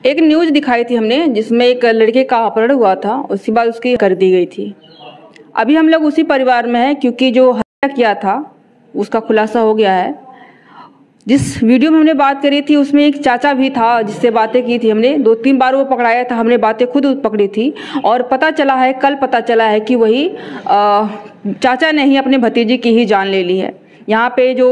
एक न्यूज़ दिखाई थी हमने जिसमें एक लड़के का अपहरण हुआ था, उसके बाद उसकी कर दी गई थी। अभी हम लोग उसी परिवार में हैं क्योंकि जो हत्या किया था उसका खुलासा हो गया है। जिस वीडियो में हमने बात करी थी उसमें एक चाचा भी था जिससे बातें की थी हमने, 2-3 बार वो पकड़ाया था, हमने बातें खुद पकड़ी थी और पता चला है, कल पता चला है कि वही चाचा ने ही अपने भतीजे की ही जान ले ली है। यहाँ पे जो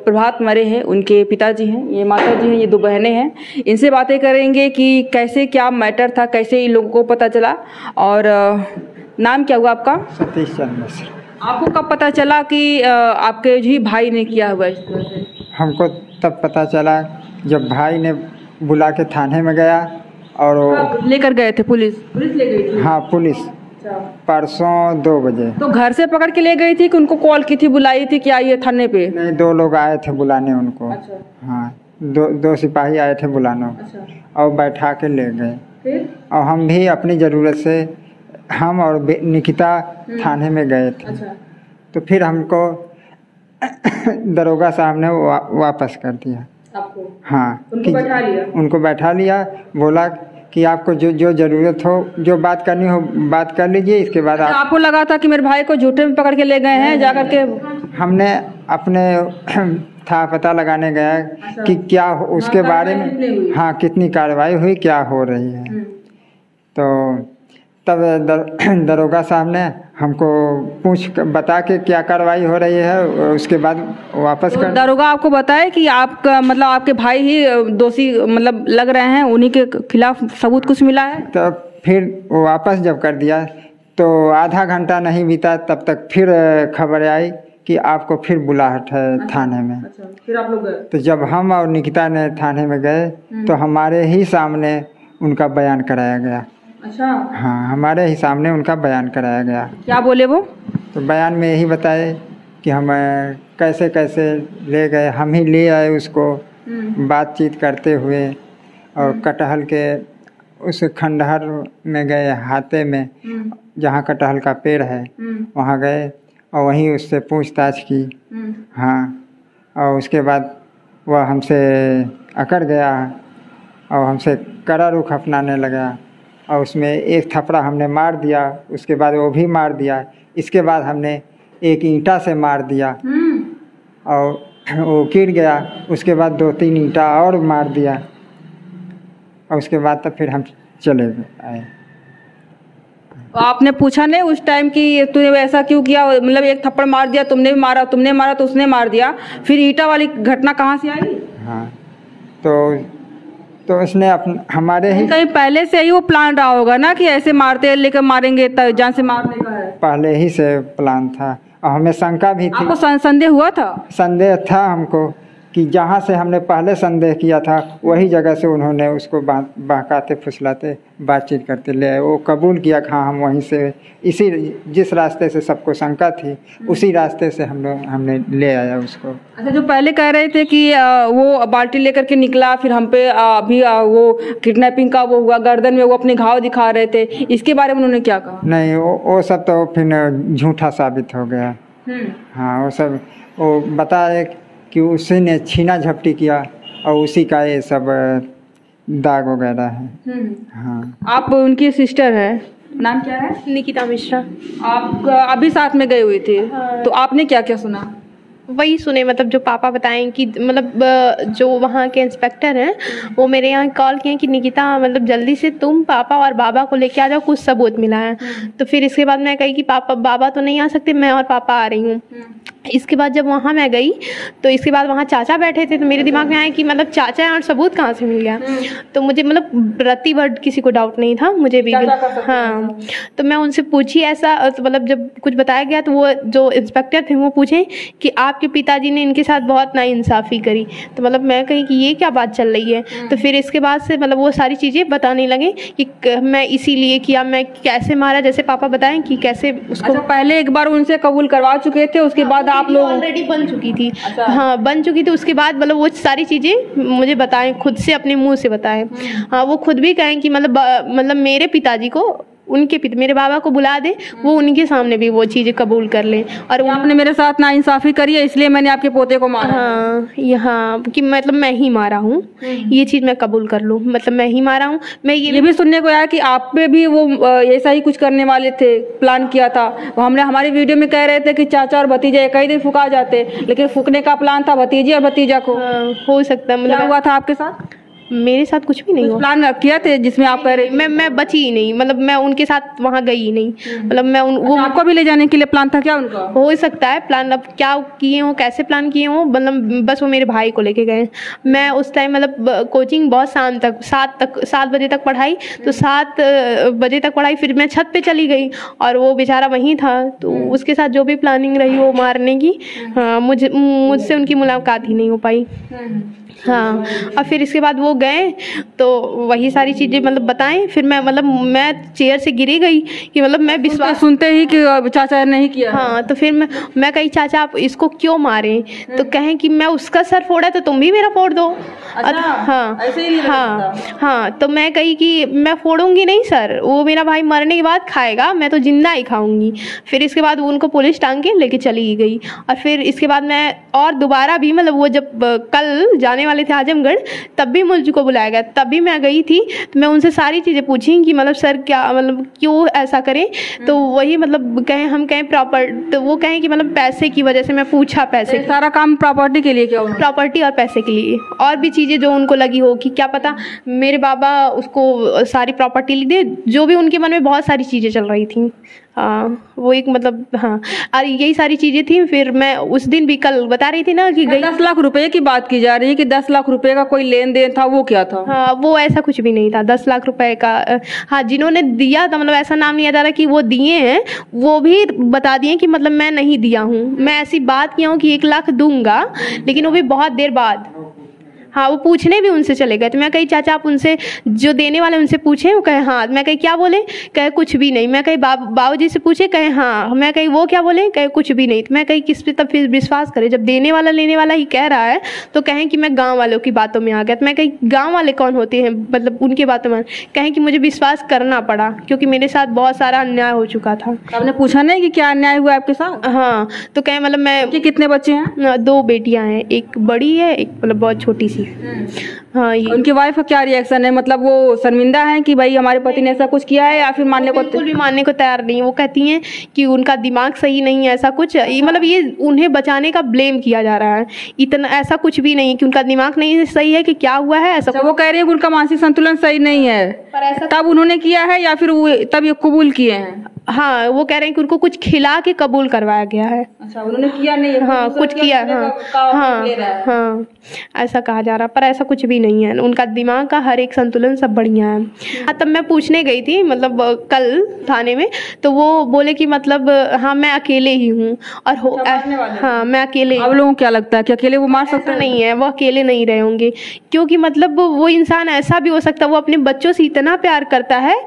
प्रभात मरे हैं उनके पिताजी हैं, ये माता जी हैं, ये 2 बहनें हैं। इनसे बातें करेंगे कि कैसे क्या मैटर था, कैसे इन लोगों को पता चला। और नाम क्या हुआ आपका? सतीश चंद्र मिश्र। आपको कब पता चला कि आपके ही भाई ने किया हुआ इस तरह से? हमको तब पता चला जब भाई ने बुला के थाने में गया और लेकर गए थे, पुलिस ले गई थी? हाँ, पुलिस परसों 2 बजे। तो घर से पकड़ के ले गई थी कि उनको कॉल की थी, बुलाई थी कि आइए थाने पे? नहीं, 2 लोग आए थे बुलाने उनको। अच्छा। हाँ, दो सिपाही आए थे बुलाने। अच्छा। और बैठा के ले गए। फिर? और हम भी अपनी ज़रूरत से हम और निकिता थाने में गए थे। अच्छा। तो फिर हमको दरोगा साहब ने वापस कर दिया आपको? हाँ, उनको बैठा लिया, बोला कि आपको जो ज़रूरत हो, जो बात करनी हो बात कर लीजिए, इसके बाद आपको लगा था कि मेरे भाई को झूठे में पकड़ के ले गए हैं जाकर के? हमने अपने था पता लगाने गया कि क्या उसके बारे में, हाँ, कितनी कार्रवाई हुई, क्या हो रही है। तो तब दरोगा साहब ने हमको बता के क्या कार्रवाई हो रही है, उसके बाद वापस कर। दरोगा आपको बताया कि आपका मतलब आपके भाई ही दोषी मतलब लग रहे हैं, उन्हीं के खिलाफ सबूत कुछ मिला है? तो फिर वापस जब कर दिया तो आधा घंटा नहीं बीता तब तक फिर खबर आई कि आपको फिर बुलाहट है थाने में। अच्छा, फिर आप लोग गए? तो जब हम और निकिता ने थाने में गए तो हमारे ही सामने उनका बयान कराया गया। अच्छा। हाँ, हमारे ही सामने उनका बयान कराया गया। क्या बोले वो? तो बयान में यही बताए कि हम कैसे कैसे ले गए, हम ही ले आए उसको, बातचीत करते हुए, और कटहल के उस खंडहर में गए, हाथे में जहाँ कटहल का पेड़ है वहाँ गए और वहीं उससे पूछताछ की। हाँ, और उसके बाद वह हमसे अकड़ गया और हमसे कड़ा रुख अपनाने लगा और उसमें एक थप्पड़ा हमने मार दिया, उसके बाद वो भी मार दिया। इसके बाद हमने एक ईंटा से मार दिया और वो गिर गया। उसके बाद 2-3 ईंटा और मार दिया और उसके बाद तब फिर हम चले आए। आपने पूछा नहीं उस टाइम कि तूने ऐसा क्यों किया, मतलब एक थप्पड़ मार दिया, तुमने भी मारा, तुमने मारा तो उसने मार दिया, फिर ईंटा वाली घटना कहाँ से आई? हाँ, तो उसने हमारे ही कहीं पहले से ही वो प्लान रहा होगा ना कि ऐसे मारते लेकर मारेंगे, जान से मारने का है? पहले ही से प्लान था और हमें शंका भी थी। आपको संदेह हुआ था? संदेह था हमको कि जहाँ से हमने पहले संदेह किया था वही जगह से उन्होंने उसको बहकाते फुसलाते बातचीत करते ले आए। वो कबूल किया कि हाँ, हम वहीं से, इसी जिस रास्ते से सबको शंका थी उसी रास्ते से हमने ले आया उसको। अच्छा, जो पहले कह रहे थे कि वो बाल्टी लेकर के निकला, फिर हम पे अभी वो किडनैपिंग का वो हुआ, गर्दन में वो अपने घाव दिखा रहे थे, इसके बारे में उन्होंने क्या कहा? नहीं, वो सब तो फिर झूठा साबित हो गया। हाँ, वो सब वो बताए कि उसी ने छीना झपटी किया और उसी का ये सब दाग वगैरह है। हाँ। आप उनकी सिस्टर हैं, नाम क्या है? निकिता मिश्रा। आप अभी साथ में गए हुए थे? हाँ। तो आपने क्या क्या सुना? वही सुने, मतलब जो पापा बताएं कि मतलब जो वहाँ के इंस्पेक्टर हैं वो मेरे यहाँ कॉल किए कि निकिता मतलब जल्दी से तुम पापा और बाबा को लेके आ जाओ, कुछ सबूत मिला है। तो फिर इसके बाद मैं कही कि पापा बाबा तो नहीं आ सकते, मैं और पापा आ रही हूँ। इसके बाद जब वहाँ मैं गई तो इसके बाद वहाँ चाचा बैठे थे, तो मेरे दिमाग में आया कि मतलब चाचा है और सबूत कहाँ से मिल गया। तो मुझे मतलब रत्ती भर किसी को डाउट नहीं था, मुझे भी। हाँ, तो मैं उनसे पूछी ऐसा, तो मतलब जब कुछ बताया गया तो वो जो इंस्पेक्टर थे वो पूछे कि आपके पिताजी ने इनके साथ बहुत नाइंसाफ़ी करी। तो मतलब मैं कही कि ये क्या बात चल रही है। तो फिर इसके बाद से मतलब वो सारी चीज़ें बताने लगे कि मैं इसीलिए किया, मैं कैसे मारा, जैसे पापा बताएं कि कैसे उसको। अच्छा, पहले एक बार उनसे कबूल करवा चुके थे, उसके बाद आप लोग ऑलरेडी बन चुकी थी। अच्छा। हाँ, बन चुकी थी। उसके बाद मतलब वो सारी चीज़ें मुझे बताएं, खुद से अपने मुंह से बताएं। हाँ, वो खुद भी कहें कि मतलब मेरे पिताजी को उनके पिता मेरे बाबा को बुला दे, वो उनके सामने भी वो चीज़ें कबूल कर ले। और आपने मेरे साथ नाइंसाफ़ी करी है इसलिए मैंने आपके पोते को मारा। हाँ, यहाँ कि मतलब मैं ही मारा हूँ, ये चीज़ मैं कबूल कर लूँ, मतलब मैं ही मारा हूँ। मैं ये भी सुनने को आया कि आप पे भी वो ऐसा ही कुछ करने वाले थे, प्लान किया था। वो हमने हमारी वीडियो में कह रहे थे कि चाचा और भतीजा कई दिन फुका जाते, लेकिन फूकने का प्लान था भतीजी और भतीजा को। हो सकता है। मतलब क्या हुआ था आपके साथ? मेरे साथ कुछ भी नहीं हुआ। प्लान किया थे जिसमें आप कह रहे? मैं बची ही नहीं, मतलब मैं उनके साथ वहाँ गई ही नहीं। मतलब मैं वो आपको भी ले जाने के लिए प्लान था क्या उनका? हो सकता है प्लान, अब क्या किए हो, कैसे प्लान किए हो, मतलब बस वो मेरे भाई को लेके गए। मैं उस टाइम मतलब कोचिंग बहुत शाम तक 7 बजे तक पढ़ाई, तो 7 बजे तक पढ़ाई, फिर मैं छत पे चली गई और वो बेचारा वहीं था। तो उसके साथ जो भी प्लानिंग रही वो मारने की, हाँ, मुझसे उनकी मुलाकात ही नहीं हो पाई। हाँ, और फिर इसके बाद वो गए तो वही सारी चीज़ें मतलब बताएं। फिर मैं चेयर से गिरी गई कि मतलब मैं विश्वास सुनते ही कि चाचा ने नहीं किया। हाँ, तो फिर मैं कही चाचा आप इसको क्यों मारे? तो कहें कि मैं उसका सर फोड़ा तो तुम भी मेरा फोड़ दो। अच्छा, हाँ ऐसे ही हाँ, तो मैं कही कि मैं फोड़ूंगी नहीं सर, वो मेरा भाई मरने के बाद खाएगा, मैं तो जिंदा ही खाऊंगी। फिर इसके बाद उनको पुलिस टांग के लेके चली गई। और फिर इसके बाद मैं और दोबारा भी मतलब वो जब कल जाने वाले थे आजमगढ़, तब भी मुझको बुलाया गया, तब भी मैं गई थी। तो मैं उनसे सारी चीज़ें पूछी कि मतलब सर क्या मतलब क्यों ऐसा करें? तो वही मतलब हम कहें प्रॉपर, तो वो कहें कि मतलब पैसे की वजह से। मैं पूछा पैसे, सारा काम प्रॉपर्टी के लिए? क्या प्रॉपर्टी और पैसे के लिए, और भी चीज़ें जो उनको लगी हो कि क्या पता मेरे बाबा उसको सारी प्रॉपर्टी लिख दे, जो भी उनके मन में बहुत सारी चीज़ें चल रही थी। वो एक मतलब हाँ, और यही सारी चीज़ें थी। फिर मैं उस दिन भी कल बता रही थी ना कि 10 लाख रुपए की बात की जा रही है कि 10 लाख रुपए का कोई लेन देन था, वो क्या था? हाँ, वो ऐसा कुछ भी नहीं था 10 लाख रुपए का। हाँ, जिन्होंने दिया था मतलब ऐसा नाम नहीं आता रहा कि वो दिए हैं, वो भी बता दिए कि मतलब मैं नहीं दिया हूँ। मैं ऐसी बात किया हूँ कि 1 लाख दूंगा, लेकिन वो भी बहुत देर बाद। हाँ, वो पूछने भी उनसे चले गए। तो मैं कही चाचा आप उनसे जो देने वाले उनसे पूछे? वो कहे हाँ। मैं कही क्या बोले? कहे कुछ भी नहीं। मैं कही बाबूजी से पूछे? कहे हाँ। मैं कही वो क्या बोले? कहे कुछ भी नहीं। तो मैं कही किस पे तब फिर विश्वास करे, जब देने वाला लेने वाला ही कह रहा है। तो कहें कि मैं गाँव वालों की बातों में आ गया। तो मैं कही गाँव वाले कौन होते हैं, मतलब उनकी बातों में? कहें कि मुझे विश्वास करना पड़ा क्योंकि मेरे साथ बहुत सारा अन्याय हो चुका था। आपने पूछा नहीं कि क्या अन्याय हुआ आपके साथ? हाँ, तो कहें मतलब मैं कितने बच्चे हैं? 2 बेटियां हैं, एक बड़ी है, एक मतलब बहुत छोटी सी। हाँ, ये उनकी वाइफ का क्या रिएक्शन है? मतलब वो शर्मिंदा है कि भाई हमारे पति ने ऐसा कुछ किया है, या फिर मानने को? बिल्कुल भी मानने को तैयार नहीं। वो कहती हैं कि उनका दिमाग सही नहीं है, ऐसा कुछ। ये मतलब ये उन्हें बचाने का ब्लेम किया जा रहा है। इतना ऐसा कुछ भी नहीं कि उनका दिमाग नहीं सही है कि क्या हुआ है ऐसा। वो कह रही है कि उनका मानसिक संतुलन सही नहीं है, पर ऐसा तब उन्होंने किया है या फिर तब ये कबूल किए हैं? हाँ, वो कह रहे हैं कि उनको कुछ खिला के कबूल करवाया गया है। अच्छा, उन्होंने किया नहीं है? हाँ, कुछ किया। हाँ, ऐसा कहा जा रहा, पर ऐसा कुछ भी नहीं है। उनका दिमाग का हर एक संतुलन सब बढ़िया है। हाँ, तब मैं पूछने गई थी मतलब कल थाने में, तो वो बोले कि मतलब हाँ मैं अकेले ही हूँ और हाँ मैं अकेले। आप लोगों को क्या लगता है कि अकेले वो मार सकते? नहीं है, वो अकेले नहीं रहे होंगे, क्योंकि मतलब वो इंसान ऐसा भी हो सकता है, वो अपने बच्चों से इतना प्यार करता है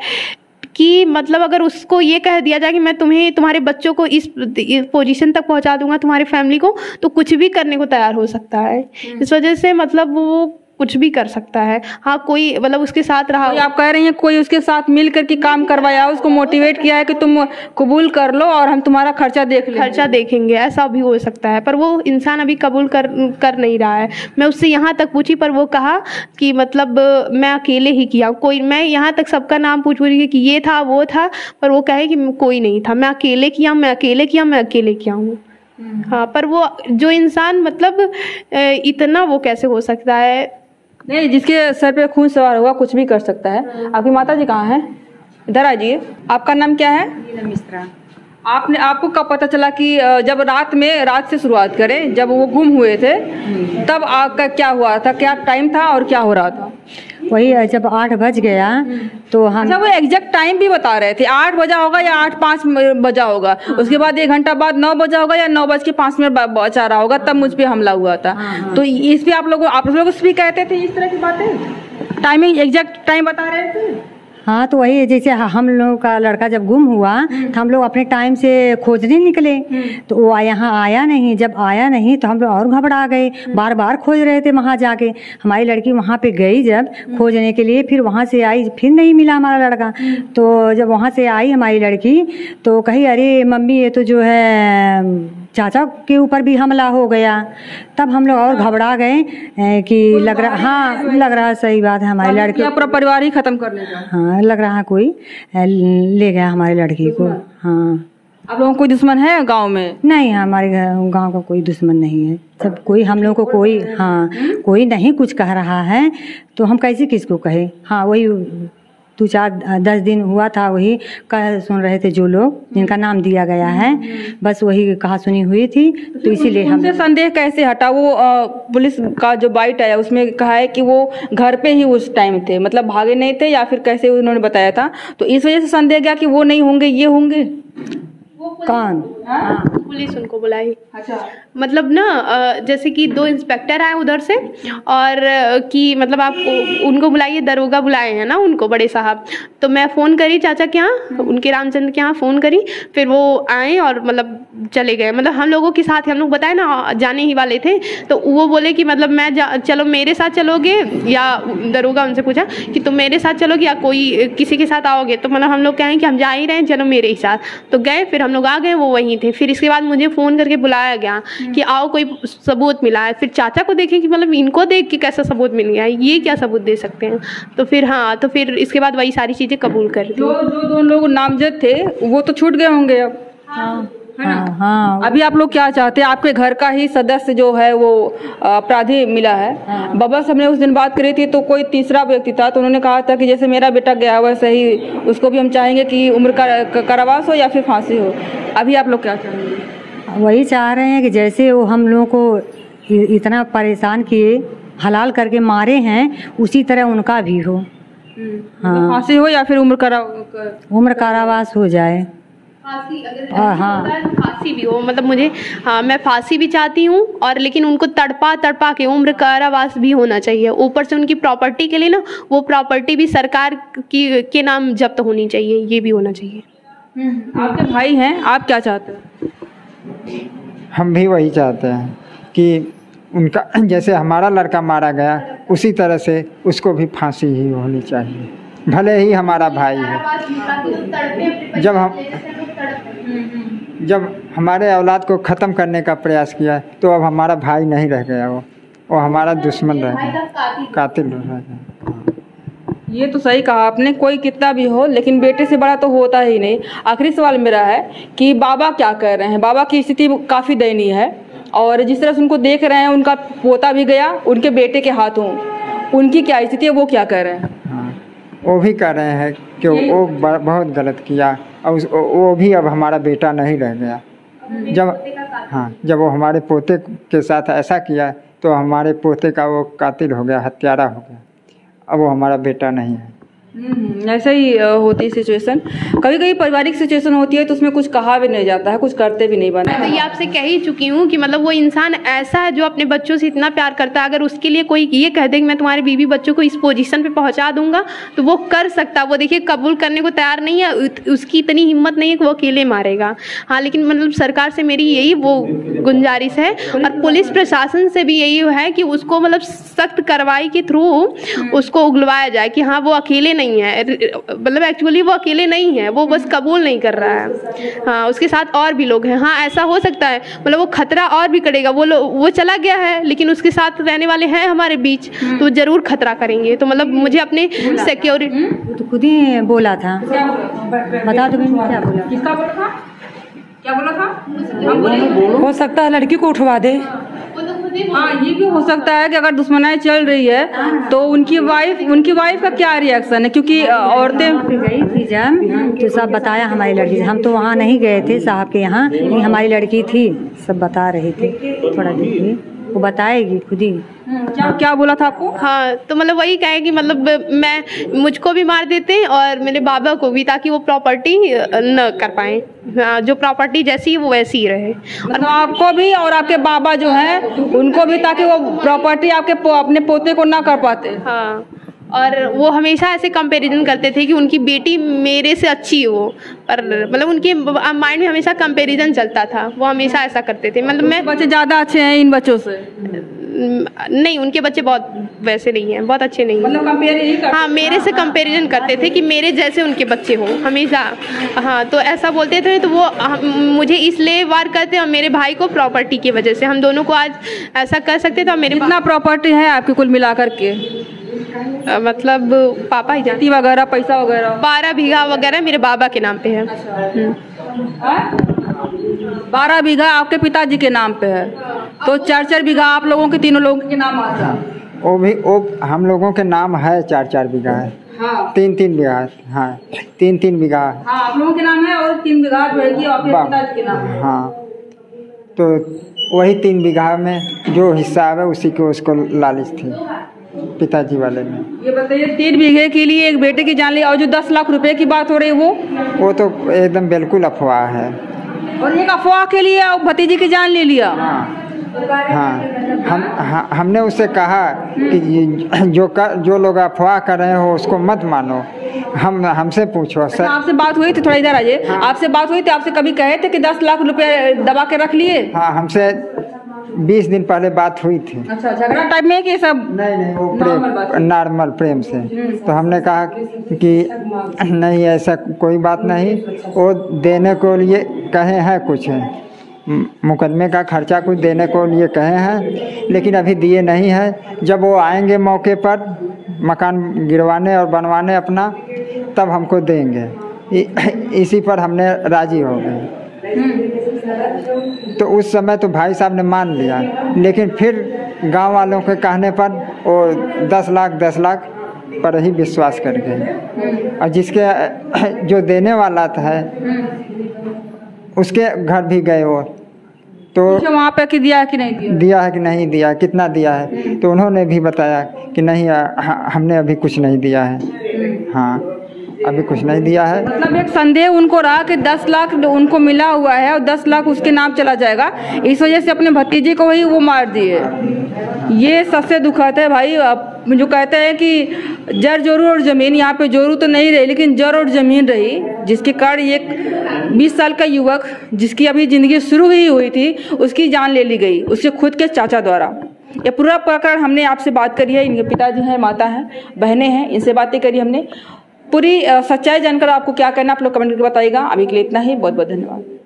कि मतलब अगर उसको ये कह दिया जाए कि मैं तुम्हारे बच्चों को इस पोजीशन तक पहुंचा दूंगा, तुम्हारी फैमिली को, तो कुछ भी करने को तैयार हो सकता है। इस वजह से मतलब वो कुछ भी कर सकता है। हाँ, कोई मतलब उसके साथ रहा। आप कह रही हैं कोई उसके साथ मिल करके काम करवाया, उसको मोटिवेट किया है कि तुम कबूल कर लो और हम तुम्हारा खर्चा देखेंगे, ऐसा भी हो सकता है। पर वो इंसान अभी कबूल कर नहीं रहा है। मैं उससे यहाँ तक पूछी, पर वो कहा कि मतलब मैं अकेले ही किया। कोई, मैं यहाँ तक सबका नाम पूछ रही कि ये था वो था, पर वो कहे कि कोई नहीं था, मैं अकेले किया, मैं अकेले किया हूँ। हाँ, पर वो जो इंसान मतलब इतना वो कैसे हो सकता है? नहीं, जिसके सर पे खून सवार होगा कुछ भी कर सकता है। आपकी माता जी कहाँ हैं? इधर आ जाइए। आपका नाम क्या है? मिश्रा। आपको कब पता चला कि जब रात से शुरुआत करें, जब वो गुम हुए थे तब आपका क्या हुआ था, क्या टाइम था और क्या हो रहा था? वही जब 8 बज गया तो हम। अच्छा, वो एग्जैक्ट टाइम भी बता रहे थे, 8 बजा होगा या 8:05 बजा होगा। उसके बाद 1 घंटा बाद 9 बजा होगा या 9:05 बचा रहा होगा, तब मुझ पे हमला हुआ था। तो इस पे आप लोग भी कहते थे इस तरह की बातें? टाइमिंग एग्जैक्ट टाइम बता रहे थे? हाँ, तो वही जैसे हम लोग का लड़का जब गुम हुआ तो हम लोग अपने टाइम से खोजने निकले, तो वो यहाँ आया नहीं। जब आया नहीं तो हम लोग और घबरा गए, बार बार खोज रहे थे वहाँ जाके। हमारी लड़की वहाँ पे गई जब खोजने के लिए, फिर वहाँ से आई, फिर नहीं मिला हमारा लड़का। तो जब वहाँ से आई हमारी लड़की तो कही अरे मम्मी ये तो जो है चाचा के ऊपर भी हमला हो गया। तब हम लोग और घबरा गए कि लग रहा, हाँ लग रहा सही बात है हमारी लड़की पूरा परिवार ही खत्म कर लेगा। हाँ, लग रहा कोई ले गया हमारी लड़की को। हाँ, आप लोगों को कोई दुश्मन है गांव में? नहीं, हमारे गांव का कोई दुश्मन नहीं है। सब कोई हम लोग को कोई, हाँ कोई नहीं कुछ कह रहा है तो हम कैसे किसको कहे। हाँ, वही 2-4-10 दिन हुआ था, वही कह सुन रहे थे जो लोग जिनका नाम दिया गया है, बस वही कहा सुनी हुई थी। तो इसीलिए हमसे संदेह कैसे हटा? वो पुलिस का जो बाइट आया उसमें कहा है कि वो घर पे ही उस टाइम थे, मतलब भागे नहीं थे या फिर कैसे उन्होंने बताया था, तो इस वजह से संदेह गया कि वो नहीं होंगे, ये होंगे। कौन? पुलिस उनको बुलाई। अच्छा, मतलब ना जैसे कि 2 इंस्पेक्टर आए उधर से और कि मतलब आप उनको बुलाइए, दरोगा बुलाए हैं ना उनको, बड़े साहब। तो मैं फ़ोन करी चाचा के यहाँ, उनके रामचंद्र के यहाँ फ़ोन करी, फिर वो आए और मतलब चले गए। मतलब हम लोगों के साथ, हम लोग बताए ना जाने ही वाले थे, तो वो बोले कि मतलब मैं चलो मेरे साथ चलोगे, या दरोगा उनसे पूछा कि तुम मेरे साथ चलोगे या कोई किसी के साथ आओगे। तो मतलब हम लोग कहें कि हम जा ही रहे हैं, चलो मेरे ही साथ। तो गए, फिर हम लोग आ गए, वो वहीं थे। फिर इसके बाद मुझे फ़ोन करके बुलाया गया कि आओ कोई सबूत मिला है। फिर चाचा को देखें कि मतलब इनको देख के कैसा सबूत मिल गया है, ये क्या सबूत दे सकते हैं। तो फिर हाँ, तो फिर इसके बाद वही सारी चीज़ें कबूल कर दी। जो 2 लोग नामजद थे वो तो छूट गए होंगे अब। हाँ, अभी आप लोग क्या चाहते हैं? आपके घर का ही सदस्य जो है वो अपराधी मिला है। बाबा साहब ने उस दिन बात करी थी तो कोई तीसरा व्यक्ति था, तो उन्होंने कहा था कि जैसे मेरा बेटा गया वैसे ही उसको भी हम चाहेंगे कि उम्र का कारावास हो या फिर फांसी हो। अभी आप लोग क्या चाहेंगे? वही चाह रहे हैं कि जैसे वो हम लोगों को इतना परेशान किए, हलाल करके मारे हैं, उसी तरह उनका भी हो। हाँ, फांसी हो या फिर उम्र कारावास हो जाए। फांसी अगर हाँ, फांसी भी हो, मतलब मुझे, हाँ मैं फांसी भी चाहती हूँ, और लेकिन उनको तड़पा के उम्र कारावास भी होना चाहिए। ऊपर से उनकी प्रॉपर्टी के लिए ना, वो प्रॉपर्टी भी सरकार के नाम जब्त होनी चाहिए, ये भी होना चाहिए। आपके भाई हैं, आप क्या चाहते हैं? हम भी वही चाहते हैं कि उनका जैसे हमारा लड़का मारा गया उसी तरह से उसको भी फांसी ही होनी चाहिए, भले ही हमारा भाई है। जब हमारे औलाद को ख़त्म करने का प्रयास किया तो अब हमारा भाई नहीं रह गया, वो हमारा दुश्मन रह गया, कातिल रह गया। ये तो सही कहा आपने, कोई कितना भी हो लेकिन बेटे से बड़ा तो होता ही नहीं। आखिरी सवाल मेरा है कि बाबा क्या कह रहे हैं? बाबा की स्थिति काफ़ी दयनीय है और जिस तरह से उनको देख रहे हैं, उनका पोता भी गया उनके बेटे के हाथों, उनकी क्या स्थिति है, वो क्या कह रहे हैं? हाँ, वो भी कह रहे हैं कि वो बहुत गलत किया और वो भी अब हमारा बेटा नहीं रह गया। जब वो हमारे पोते के साथ ऐसा किया तो हमारे पोते का वो कातिल हो गया, हत्यारा हो गया, अब वो हमारा बेटा नहीं है। ऐसा ही होती है सिचुएशन। कभी कभी पारिवारिक सिचुएशन होती है तो उसमें कुछ कहा भी नहीं जाता है, कुछ करते भी नहीं बनता। मैं तो ये आपसे कह ही चुकी हूँ कि मतलब वो इंसान ऐसा है जो अपने बच्चों से इतना प्यार करता है, अगर उसके लिए कोई ये कह दे कि मैं तुम्हारे बीवी बच्चों को इस पोजीशन पे पहुँचा दूंगा तो वो कर सकता। वो देखिए कबूल करने को तैयार नहीं है, उसकी इतनी हिम्मत नहीं है कि वो अकेले मारेगा। हाँ, लेकिन मतलब सरकार से मेरी यही वो गुजारिश है और पुलिस प्रशासन से भी यही है कि उसको मतलब सख्त कार्रवाई के थ्रू उसको उगलवाया जाए कि हाँ वो अकेले नहीं है, मतलब एक्चुअली वो अकेले नहीं है, वो बस कबूल नहीं कर रहा है। हाँ, उसके साथ और भी लोग हैं। हाँ, ऐसा हो सकता है मतलब वो खतरा और भी करेगा, वो चला गया है लेकिन उसके साथ रहने वाले हैं हमारे बीच, तो वो जरूर खतरा करेंगे। तो मतलब मुझे अपने सिक्योरिटी, तो खुद ही बोला था, बता दो क्या बोला, किसका बोला था, क्या बोला था? हो सकता है लड़की को उठवा दे। हाँ, ये भी हो सकता है कि अगर दुश्मनाई चल रही है तो उनकी वाइफ का क्या रिएक्शन है, क्योंकि औरतें गई थी जब तो सब बताया हमारी लड़की, हम तो वहाँ नहीं गए थे साहब के यहाँ, नहीं हमारी लड़की थी, सब बता रहे थे। थोड़ा देखिए, वो बताएगी खुद ही। क्या बोला था आपको? हाँ, तो मतलब वही कहे कि मतलब मुझको भी मार देते और मेरे बाबा को भी, ताकि वो प्रॉपर्टी न कर पाए। जो प्रॉपर्टी जैसी है वो वैसी ही रहे, और आपको भी और आपके बाबा जो हैं उनको भी, ताकि वो प्रॉपर्टी अपने पोते को ना कर पाते। हाँ, और वो हमेशा ऐसे कंपैरिजन करते थे कि उनकी बेटी मेरे से अच्छी हो, पर मतलब उनके माइंड में हमेशा कंपैरिजन चलता था, वो हमेशा ऐसा करते थे। मतलब मैं बच्चे ज़्यादा अच्छे हैं इन बच्चों से? नहीं, उनके बच्चे बहुत वैसे नहीं हैं, बहुत अच्छे नहीं हैं। मतलब कंपेयर यही करते? हाँ, मेरे से कंपैरिजन करते थे कि मेरे जैसे उनके बच्चे हों हमेशा। हाँ, तो ऐसा बोलते थे। तो वो मुझे इसलिए वार करते और मेरे भाई को प्रॉपर्टी की वजह से। हम दोनों को आज ऐसा कर सकते थे। मेरे कितना प्रॉपर्टी है आपकी कुल मिलाकर के? मतलब पापा ही जानती, वगैरह पैसा वगैरह 12 बीघा वगैरह मेरे बाबा के नाम पे है। 12 बीघा आपके पिताजी के नाम पे है, तो 4-4 बीघा आप लोगों के तीनों लोगों के नाम आता है? वो हम लोगों के नाम है 4-4 बीघा है। हाँ। 3-3 बीघा। हाँ, 3-3 बीघा। हाँ, आप लोगों के नाम है और 3 बीघा जो है कि आपके पिताजी के नाम है। हाँ, तो वही 3 बीघा में जो हिस्सा है उसी को उसको लालच थी पिताजी वाले में। ये बताइए, 3 बीघे के लिए एक बेटे की जान ली, और जो 10 लाख रुपए की बात हो रही है वो तो एकदम बिल्कुल अफवाह है। और एक अफवाह के लिए भतीजी की जान ले लिया? हाँ, हमने उससे कहा कि जो लोग अफवाह कर रहे हो उसको मत मानो, हमसे पूछो। सर, आपसे बात हुई थी? थोड़ा इधर आइए। हाँ। आपसे बात हुई थी? आपसे कभी कहे थे कि 10 लाख रुपए दबा के रख लिए? हाँ, हमसे 20 दिन पहले बात हुई थी। अच्छा, झगड़ा टाइप में कि सब? नहीं, वो नॉर्मल प्रेम से। तो हमने कहा कि नहीं, ऐसा कोई बात नहीं, वो देने को लिए कहे हैं, कुछ है मुकदमे का खर्चा कुछ देने को लिए कहे हैं, लेकिन अभी दिए नहीं है। जब वो आएंगे मौके पर मकान गिरवाने और बनवाने अपना, तब हमको देंगे। इसी पर हमने राजी हो गए। तो उस समय तो भाई साहब ने मान लिया, लेकिन फिर गांव वालों के कहने पर वो 10 लाख पर ही विश्वास कर गए। और जिसके जो देने वाला था उसके घर भी गए वो, तो वहाँ पे कि दिया है कि नहीं दिया है कि नहीं दिया, कितना दिया है, तो उन्होंने भी बताया कि नहीं, हमने अभी कुछ नहीं दिया है। हाँ, अभी कुछ नहीं दिया है। मतलब एक संदेह उनको रहा कि 10 लाख उनको मिला हुआ है और 10 लाख उसके नाम चला जाएगा, इस वजह से अपने भतीजे को ही वो मार दिए। ये सबसे दुखद है भाई। अब जो कहते हैं कि जर जोरू और ज़मीन, यहाँ पे जोरू तो नहीं रही लेकिन जर और ज़मीन रही, जिसके कारण एक 20 साल का युवक जिसकी अभी ज़िंदगी शुरू ही हुई थी, उसकी जान ले ली गई उसके खुद के चाचा द्वारा। ये पूरा प्रकरण हमने आपसे बात करी है। इनके पिताजी हैं, माता हैं, बहनें हैं, इनसे बातें करी हमने। पूरी सच्चाई जानकर आपको क्या करना आप लोग कमेंट करके बताइएगा। अभी के लिए इतना ही, बहुत बहुत धन्यवाद।